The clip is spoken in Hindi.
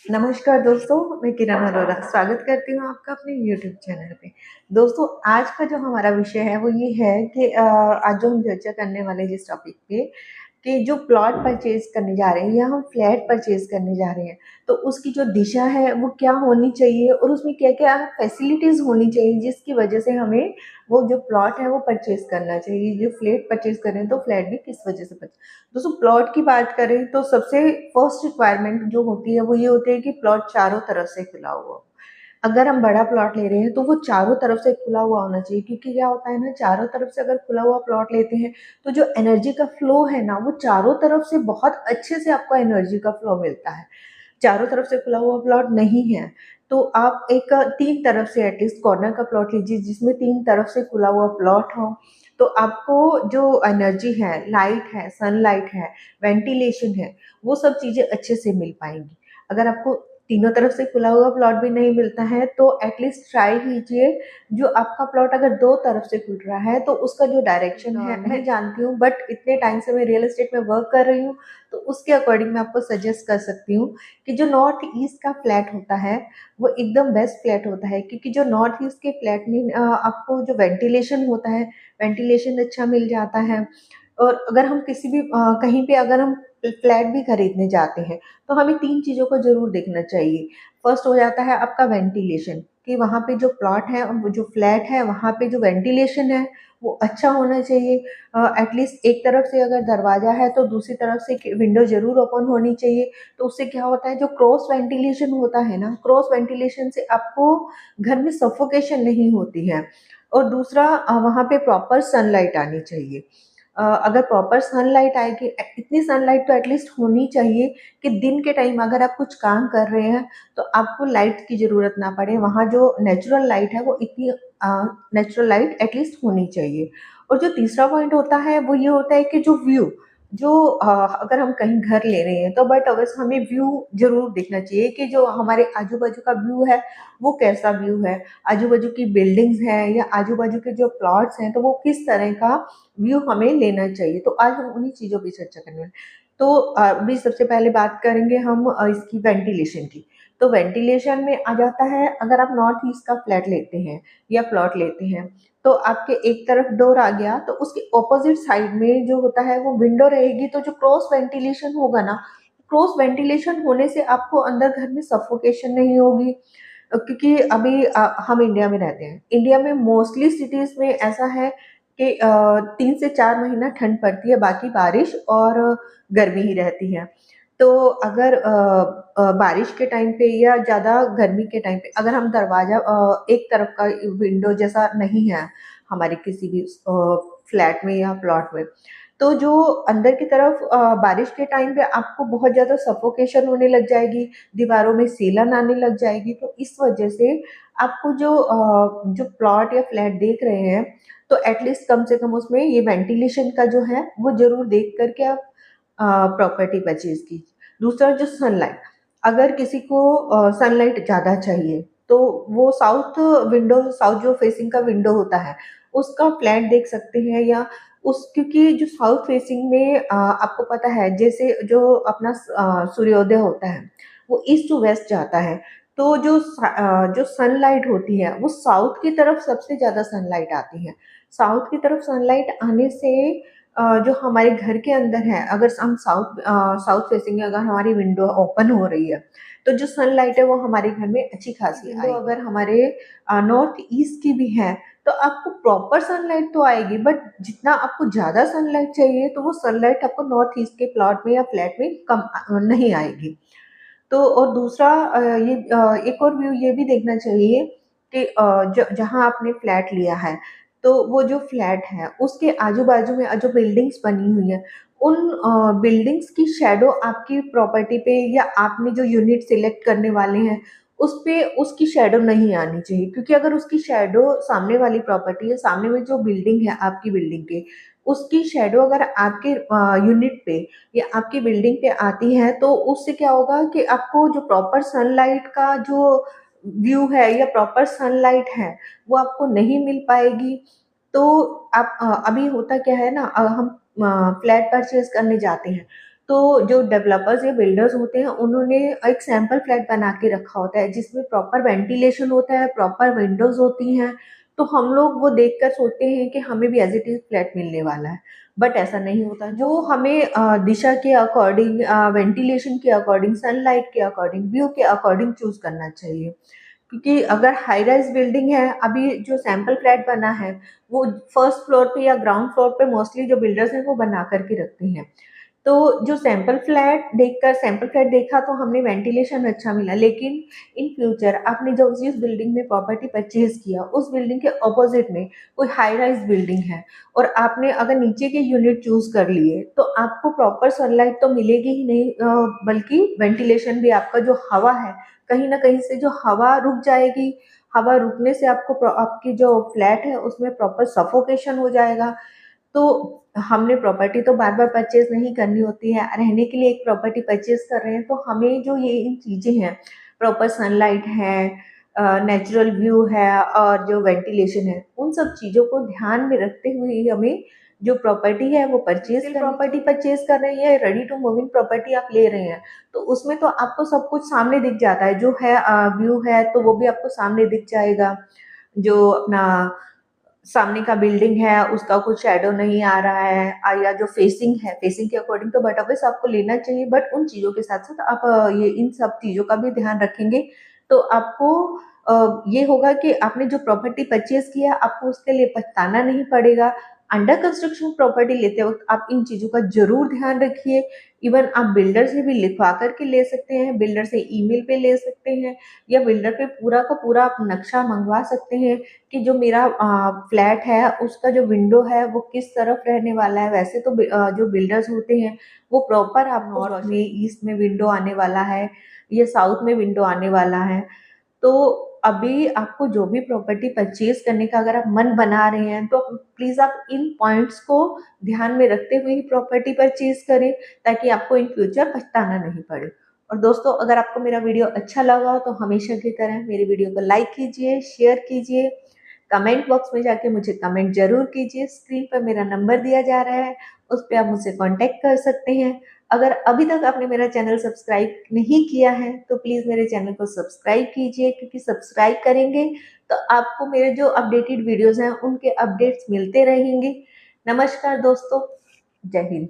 नमस्कार दोस्तों, मैं किरण अरोरा स्वागत करती हूँ आपका अपने यूट्यूब चैनल पे। दोस्तों, आज का जो हमारा विषय है वो ये है कि आज जो हम चर्चा करने वाले हैं जिस टॉपिक पे कि जो प्लॉट परचेज करने जा रहे हैं या हम फ्लैट परचेज करने जा रहे हैं, तो उसकी जो दिशा है वो क्या होनी चाहिए और उसमें क्या-क्या फैसिलिटीज़ होनी चाहिए जिसकी वजह से हमें वो जो प्लॉट है वो परचेज करना चाहिए। जो फ्लैट परचेज कर रहे हैं तो फ्लैट भी किस वजह से परचेज। दोस्तों, प्लॉट की बात करें तो सबसे फर्स्ट रिक्वायरमेंट जो होती है वो ये होती है कि प्लॉट चारों तरफ से खुला हुआ हो। अगर हम बड़ा प्लॉट ले रहे हैं तो वो चारों तरफ से खुला हुआ होना चाहिए, क्योंकि क्या होता है ना, चारों तरफ से अगर खुला हुआ प्लॉट लेते हैं तो जो एनर्जी का फ्लो है ना वो चारों तरफ से बहुत अच्छे से आपको एनर्जी का फ्लो मिलता है। चारों तरफ से खुला हुआ प्लॉट नहीं है तो आप एक तीन तरफ से एटलीस्ट कॉर्नर का प्लॉट लीजिए जिसमें तीन तरफ से खुला हुआ प्लॉट हो। तो आपको जो एनर्जी है, लाइट है, सनलाइट है, वेंटिलेशन है, वो सब चीज़ें अच्छे से मिल पाएंगी। अगर आपको तीनों तरफ से खुला हुआ प्लॉट भी नहीं मिलता है तो एटलीस्ट ट्राई कीजिए। जो आपका प्लॉट अगर दो तरफ से खुल रहा है तो उसका जो डायरेक्शन है मैं जानती हूँ, बट इतने टाइम से मैं रियल एस्टेट में वर्क कर रही हूँ तो उसके अकॉर्डिंग मैं आपको सजेस्ट कर सकती हूँ कि जो नॉर्थ ईस्ट का फ्लैट होता है वो एकदम बेस्ट फ्लैट होता है, क्योंकि जो नॉर्थ ईस्ट के फ्लैट में आपको जो वेंटिलेशन होता है, वेंटिलेशन अच्छा मिल जाता है। और अगर हम किसी भी कहीं पे अगर हम फ्लैट भी खरीदने जाते हैं तो हमें तीन चीज़ों को ज़रूर देखना चाहिए। फर्स्ट हो जाता है आपका वेंटिलेशन, कि वहाँ पे जो प्लॉट है, वो जो फ्लैट है वहाँ पे जो वेंटिलेशन है वो अच्छा होना चाहिए। एटलीस्ट एक तरफ से अगर दरवाज़ा है तो दूसरी तरफ से विंडो ज़रूर ओपन होनी चाहिए। तो उससे क्या होता है, जो क्रॉस वेंटिलेशन होता है ना, क्रॉस वेंटिलेशन से आपको घर में सफोकेशन नहीं होती है। और दूसरा, वहाँ पे प्रॉपर सनलाइट आनी चाहिए। अगर प्रॉपर सनलाइट आएगी, इतनी सनलाइट तो एटलीस्ट होनी चाहिए कि दिन के टाइम अगर आप कुछ काम कर रहे हैं तो आपको लाइट की ज़रूरत ना पड़े। वहाँ जो नेचुरल लाइट है वो इतनी नेचुरल लाइट एटलीस्ट होनी चाहिए। और जो तीसरा पॉइंट होता है वो ये होता है कि जो व्यू, जो अगर हम कहीं घर ले रहे हैं तो बट अवश्य हमें व्यू ज़रूर देखना चाहिए कि जो हमारे आजू बाजू का व्यू है वो कैसा व्यू है। आजू बाजू की बिल्डिंग्स हैं या आजू बाजू के जो प्लॉट्स हैं तो वो किस तरह का व्यू हमें लेना चाहिए। तो आज हम उन्हीं चीज़ों पे चर्चा करने वाले हैं। तो अभी सबसे पहले बात करेंगे हम इसकी वेंटिलेशन की। तो वेंटिलेशन में आ जाता है, अगर आप नॉर्थ ईस्ट का फ्लैट लेते हैं या प्लॉट लेते हैं तो आपके एक तरफ डोर आ गया तो उसके ऑपोजिट साइड में जो होता है वो विंडो रहेगी। तो जो क्रॉस वेंटिलेशन होगा ना, क्रॉस वेंटिलेशन होने से आपको अंदर घर में सफोकेशन नहीं होगी। क्योंकि अभी हम इंडिया में रहते हैं, इंडिया में मोस्टली सिटीज़ में ऐसा है कि 3 से 4 महीना ठंड पड़ती है, बाकी बारिश और गर्मी ही रहती है। तो अगर बारिश के टाइम पे या ज़्यादा गर्मी के टाइम पे अगर हम दरवाज़ा एक तरफ का विंडो जैसा नहीं है हमारे किसी भी फ्लैट में या प्लॉट में, तो जो अंदर की तरफ बारिश के टाइम पे आपको बहुत ज़्यादा सफोकेशन होने लग जाएगी, दीवारों में सीलन आने लग जाएगी। तो इस वजह से आपको जो प्लॉट या फ्लैट देख रहे हैं तो एटलीस्ट कम से कम उसमें ये वेंटिलेशन का जो है वो ज़रूर देख कर के आप प्रॉपर्टी परचेज कीजिए। दूसरा, जो सनलाइट, अगर किसी को सनलाइट ज़्यादा चाहिए तो वो साउथ जो फेसिंग का विंडो होता है उसका फ्लैट देख सकते हैं। या उस क्योंकि जो साउथ फेसिंग में आपको पता है जैसे जो अपना सूर्योदय होता है वो ईस्ट टू वेस्ट जाता है। तो जो सनलाइट होती है वो साउथ की तरफ सबसे ज़्यादा सनलाइट आती है। साउथ की तरफ सनलाइट आने से जो हमारे घर के अंदर है, अगर हम साउथ फेसिंग है, अगर हमारी विंडो ओपन हो रही है तो जो सनलाइट है वो हमारे घर में अच्छी खासी आएगी। विंडो अगर हमारे नॉर्थ ईस्ट की भी है तो आपको प्रॉपर सनलाइट तो आएगी, बट जितना आपको ज़्यादा सनलाइट चाहिए तो वो सनलाइट आपको नॉर्थ ईस्ट के प्लॉट में या फ्लैट में कम नहीं आएगी। तो और दूसरा, एक और व्यू ये भी देखना चाहिए कि जहाँ आपने फ्लैट लिया है तो वो जो फ्लैट है उसके आजू बाजू में जो बिल्डिंग्स बनी हुई है उन बिल्डिंग्स की शेडो आपकी प्रॉपर्टी पे या आपने जो यूनिट सिलेक्ट करने वाले हैं उस पे उसकी शेडो नहीं आनी चाहिए। क्योंकि अगर उसकी शेडो सामने वाली प्रॉपर्टी है, सामने में जो बिल्डिंग है आपकी बिल्डिंग के, उसकी शेडो अगर आपके यूनिट पे या आपकी बिल्डिंग पे आती है तो उससे क्या होगा कि आपको जो प्रॉपर सनलाइट का जो व्यू है या प्रॉपर सनलाइट है वो आपको नहीं मिल पाएगी। तो आप अभी होता क्या है ना, हम फ्लैट परचेज करने जाते हैं तो जो डेवलपर्स या बिल्डर्स होते हैं उन्होंने एक सैंपल फ्लैट बना के रखा होता है जिसमें प्रॉपर वेंटिलेशन होता है, प्रॉपर विंडोज होती हैं। तो हम लोग वो देखकर सोचते हैं कि हमें भी एज इट इज फ्लैट मिलने वाला है, बट ऐसा नहीं होता। जो हमें दिशा के अकॉर्डिंग, वेंटिलेशन के अकॉर्डिंग, सनलाइट के अकॉर्डिंग, व्यू के अकॉर्डिंग चूज करना चाहिए। क्योंकि अगर हाई राइज बिल्डिंग है, अभी जो सैंपल फ्लैट बना है वो फर्स्ट फ्लोर पे या ग्राउंड फ्लोर पे मोस्टली जो बिल्डर्स हैं वो बना करके रखते हैं। तो जो सैंपल फ्लैट देखा तो हमने वेंटिलेशन अच्छा मिला, लेकिन इन फ्यूचर आपने जो जिस बिल्डिंग में प्रॉपर्टी परचेज किया उस बिल्डिंग के ऑपोजिट में कोई हाई राइज बिल्डिंग है और आपने अगर नीचे के यूनिट चूज कर लिए तो आपको प्रॉपर सनलाइट तो मिलेगी ही नहीं, बल्कि वेंटिलेशन भी, आपका जो हवा है कहीं ना कहीं से जो हवा रुक जाएगी। हवा रुकने से आपको आपकी जो फ्लैट है उसमें प्रॉपर सफोकेशन हो जाएगा। तो हमने प्रॉपर्टी तो बार बार परचेज नहीं करनी होती है, रहने के लिए एक प्रॉपर्टी परचेज कर रहे हैं तो हमें जो ये इन चीजें हैं, प्रॉपर सनलाइट है, नेचुरल व्यू है और जो वेंटिलेशन है, उन सब चीजों को ध्यान में रखते हुए ही हमें जो प्रॉपर्टी है वो परचेज प्रॉपर्टी परचेज कर रहे हैं, रेडी टू मूविंग प्रॉपर्टी आप ले रहे हैं, तो उसमें तो आपको सब कुछ सामने दिख जाता है। जो है व्यू है तो वो भी आपको सामने दिख जाएगा। जो अपना सामने का बिल्डिंग है उसका कुछ शेडो नहीं आ रहा है, या जो फेसिंग है, फेसिंग के अकॉर्डिंग तो बट ऑब्वियस आपको लेना चाहिए, बट उन चीजों के साथ साथ आप ये इन सब चीजों का भी ध्यान रखेंगे तो आपको ये होगा कि आपने जो प्रॉपर्टी परचेज किया आपको उसके लिए पछताना नहीं पड़ेगा। अंडर कंस्ट्रक्शन प्रॉपर्टी लेते वक्त आप इन चीजों का जरूर ध्यान रखिए। इवन आप बिल्डर से भी लिखवा करके ले सकते हैं, बिल्डर से ईमेल पे ले सकते हैं, या बिल्डर पे पूरा का पूरा आप नक्शा मंगवा सकते हैं कि जो मेरा फ्लैट है उसका जो विंडो है वो किस तरफ रहने वाला है। वैसे तो जो बिल्डर्स होते हैं वो प्रॉपर आप नॉर्थ में, ईस्ट में विंडो आने वाला है या साउथ में विंडो आने वाला है। तो अभी आपको जो भी प्रॉपर्टी परचेज करने का अगर आप मन बना रहे हैं तो प्लीज आप इन पॉइंट्स को ध्यान में रखते हुए ही प्रॉपर्टी परचेज करें, ताकि आपको इन फ्यूचर पछताना नहीं पड़े। और दोस्तों, अगर आपको मेरा वीडियो अच्छा लगा हो तो हमेशा की तरह मेरे वीडियो को लाइक कीजिए, शेयर कीजिए, कमेंट बॉक्स में जाके मुझे कमेंट जरूर कीजिए। स्क्रीन पर मेरा नंबर दिया जा रहा है, उस पर आप मुझसे कांटेक्ट कर सकते हैं। अगर अभी तक आपने मेरा चैनल सब्सक्राइब नहीं किया है तो प्लीज मेरे चैनल को सब्सक्राइब कीजिए, क्योंकि सब्सक्राइब करेंगे तो आपको मेरे जो अपडेटेड वीडियोस हैं उनके अपडेट्स मिलते रहेंगे। नमस्कार दोस्तों, जय हिंद।